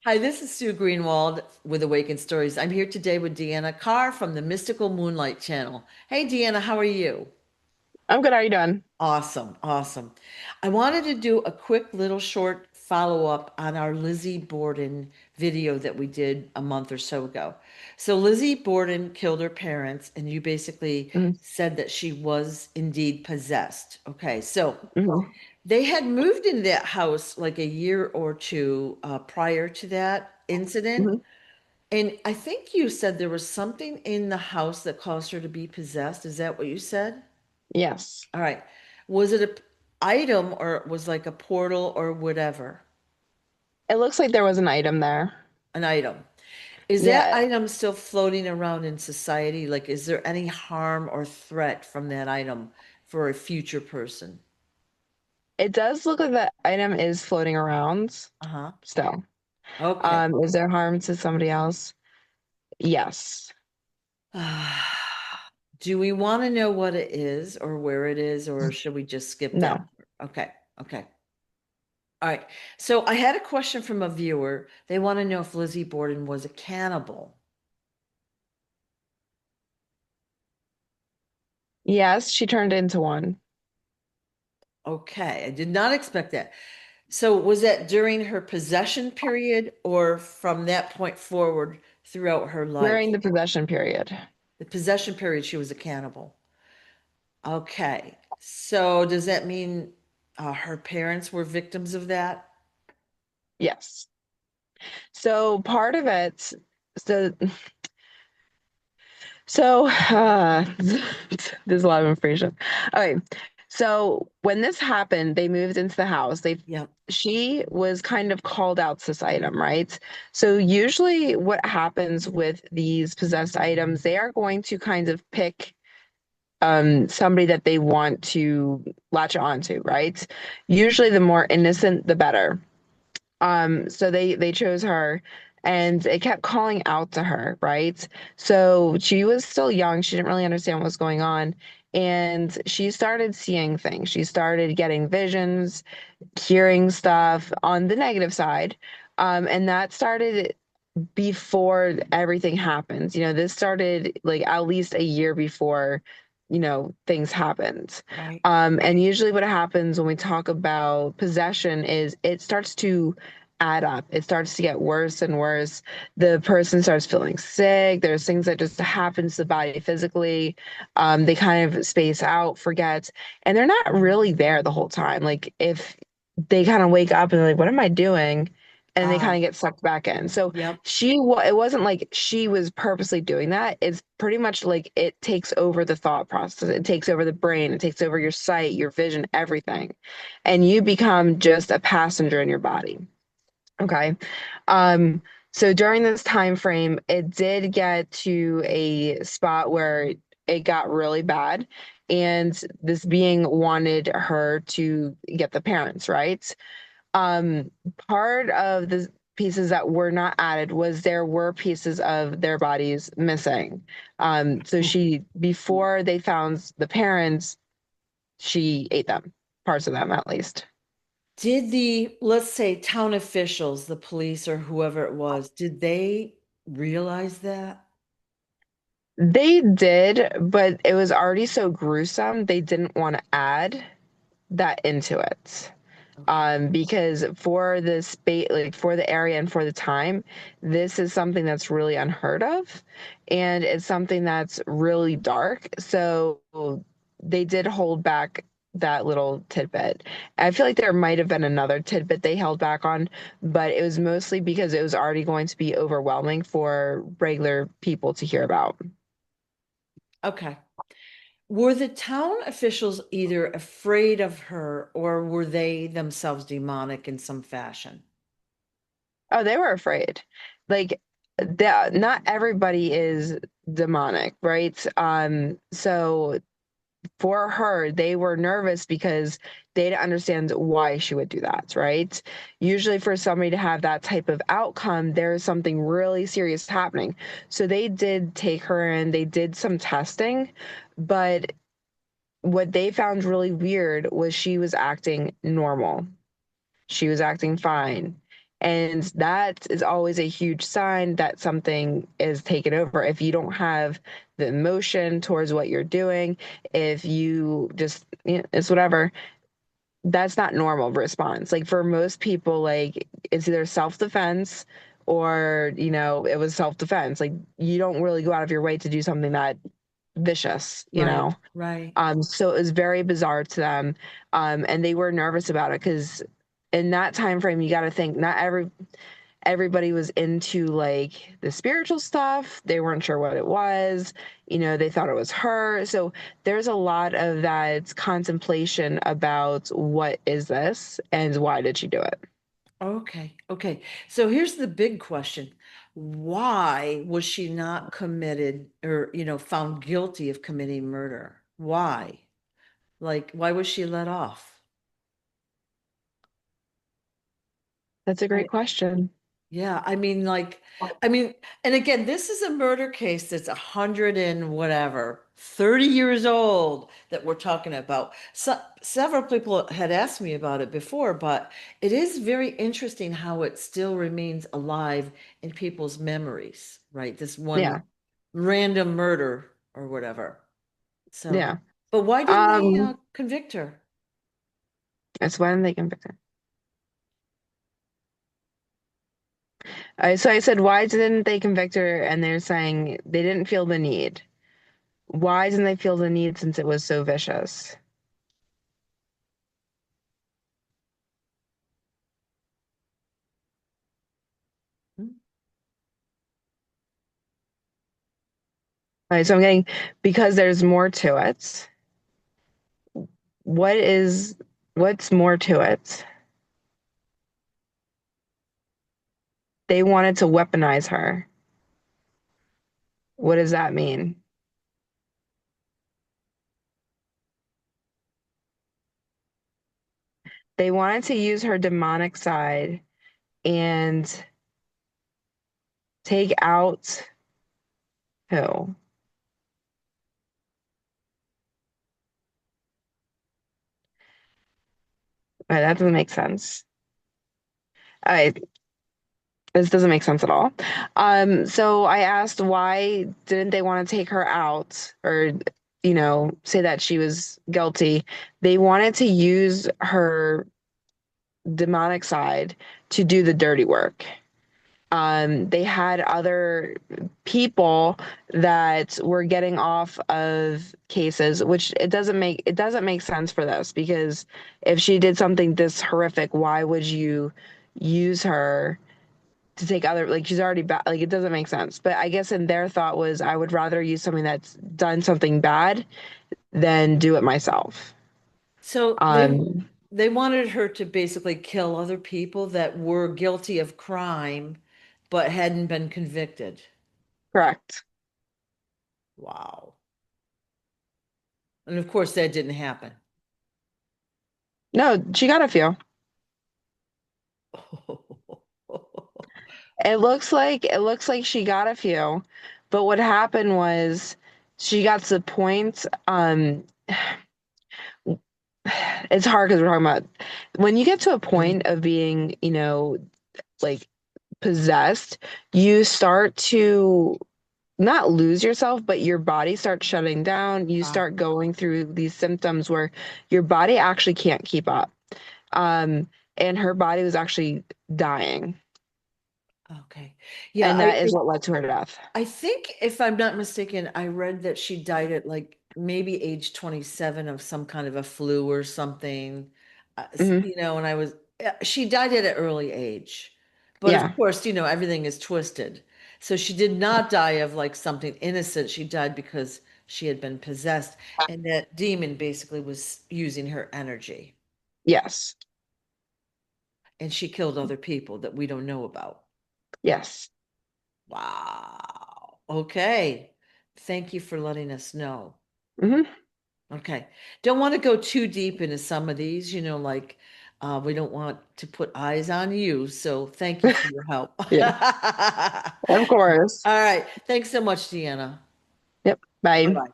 Hi, this is Sue Greenwald with Awakened Stories. I'm here today with Deanna Carr from the Mystical Moonlight Channel. Hey, Deanna, how are you? I'm good. How are you doing? Awesome, awesome. I wanted to do a quick little short follow-up on our Lizzie Borden video that we did a month or so ago. So Lizzie Borden killed her parents, and you basically Hmm. said that she was indeed possessed. Okay, so Hmm. they had moved in that house like a year or two prior to that incident. Hmm. And I think you said there was something in the house that caused her to be possessed. Is that what you said? Yes. All right. Was it a item or it was like a portal or whatever? It looks like there was an item there. An item. Is that Yeah, item still floating around in society? Like, is there any harm or threat from that item for a future person? it does look like the item is floating around Uh-huh. still. Okay. Is there harm to somebody else? Yes. Do we want to know what it is or where it is, or should we just skip that? No. Okay. Okay. All right. So I had a question from a viewer. They want to know if Lizzie Borden was a cannibal. Yes, she turned into one. Okay. I did not expect that. So was that during her possession period or from that point forward throughout her During life? the possession period. The possession period, she was a cannibal. Okay. So does that mean her parents were victims of that? Yes. So part of it, so there's a lot of information. Okay. So when this happened, they moved into the house. Yep. She was kind of called out to this item, right? So usually what happens with these possessed items, they are going to kind of pick somebody that they want to latch onto, right? Usually the more innocent, the better. So they chose her and it kept calling out to her, right? So she was still young, she didn't really understand what was going on. And she started seeing things. She started getting visions, hearing stuff on the negative side. And that started before everything happens. This started like at least a year before, things happened. Right. And usually what happens when we talk about possession is it starts to add up. It starts to get worse and worse. The person starts feeling sick. There's things that just happen to the body physically. They kind of space out, forget, and they're not really there the whole time. Like if they kind of wake up and they're like, what am I doing? And they kind Ah, of get sucked back in. So yep. it wasn't like she was purposely doing that. It's pretty much like it takes over the thought process. It takes over the brain. It takes over your sight, your vision, everything. And you become just a passenger in your body. Okay. Um, so during this time frame, it did get to a spot where it got really bad. And this being wanted her to get the parents, right? Um, Part of the pieces that were not added was there were pieces of their bodies missing. So before they found the parents, she ate them, parts of them at least. Did the, let's say, town officials, the police or whoever it was, did they realize that? They did, but it was already so gruesome, they didn't want to add that into it. Okay. Because for the space, like for the area and for the time, this is something that's really unheard of, and it's something that's really dark. So they did hold back that little tidbit. I feel like there might have been another tidbit they held back on, but it was mostly because it was already going to be overwhelming for regular people to hear about. Okay. Were the town officials either afraid of her or were they themselves demonic in some fashion? Oh, they were afraid. Like not everybody is demonic, right? So for her, they were nervous because they didn't understand why she would do that, right? Usually for somebody to have that type of outcome, there is something really serious happening. So they did take her and they did some testing, but what they found really weird was she was acting normal. She was acting fine. And that is always a huge sign that something is taken over. If you don't have the emotion towards what you're doing, if you just, it's whatever, that's not normal response. Like for most people, like it's either self-defense or, it was self-defense. Like you don't really go out of your way to do something that vicious, Right, right. So it was very bizarre to them. And they were nervous about it because in that time frame, you got to think not everybody was into like the spiritual stuff. They weren't sure what it was. They thought it was her. So there's a lot of that contemplation about what is this and why did she do it? Okay, okay. So here's the big question. Why was she not committed or, found guilty of committing murder? Why? Like, why was she let off? That's a great question. Yeah, I mean, and again, this is a murder case that's 100 and whatever, 30 years old that we're talking about. So, several people had asked me about it before, but it is very interesting how it still remains alive in people's memories, right? This one Yeah. random murder or whatever. So, Yeah. but why didn't they Um, convict her? that's when they convict her. So I said, why didn't they convict her? And they're saying they didn't feel the need. Why didn't they feel the need since it was so vicious? Hmm? All right, so I'm getting because there's more to it. What is what's more to it? They wanted to weaponize her. What does that mean? They wanted to use her demonic side and take out who? That doesn't make sense. I This doesn't make sense at all. So I asked why didn't they want to take her out or, say that she was guilty? They wanted to use her demonic side to do the dirty work. They had other people that were getting off of cases, which it doesn't make sense for this because if she did something this horrific, why would you use her to take other like she's already bad, like it doesn't make sense. But I guess in their thought was I would rather use something that's done something bad than do it myself. So Um, they wanted her to basically kill other people that were guilty of crime but hadn't been convicted. correct. Wow. And of course that didn't happen. No, she got a few. It looks like she got a few, but what happened was she got to the point. It's hard because we're talking about when you get to a point of being, like possessed, you start to not lose yourself, but your body starts shutting down. You Wow. start going through these symptoms where your body actually can't keep up. And her body was actually dying, Okay. Yeah, and that is what led to her death. I think if I'm not mistaken, I read that she died at like maybe age 27 of some kind of a flu or something. Hmm. And she died at an early age. But of Yeah. course, everything is twisted. So she did not die of like something innocent. She died because she had been possessed, and that demon basically was using her energy. Yes. And she killed other people that we don't know about. Yes. Wow. Okay. Thank you for letting us know. Hmm. Okay. Don't want to go too deep into some of these, like we don't want to put eyes on you. So thank you for your help. Yeah. Of course. All right. Thanks so much, Deanna. Yep. Bye. Bye-bye.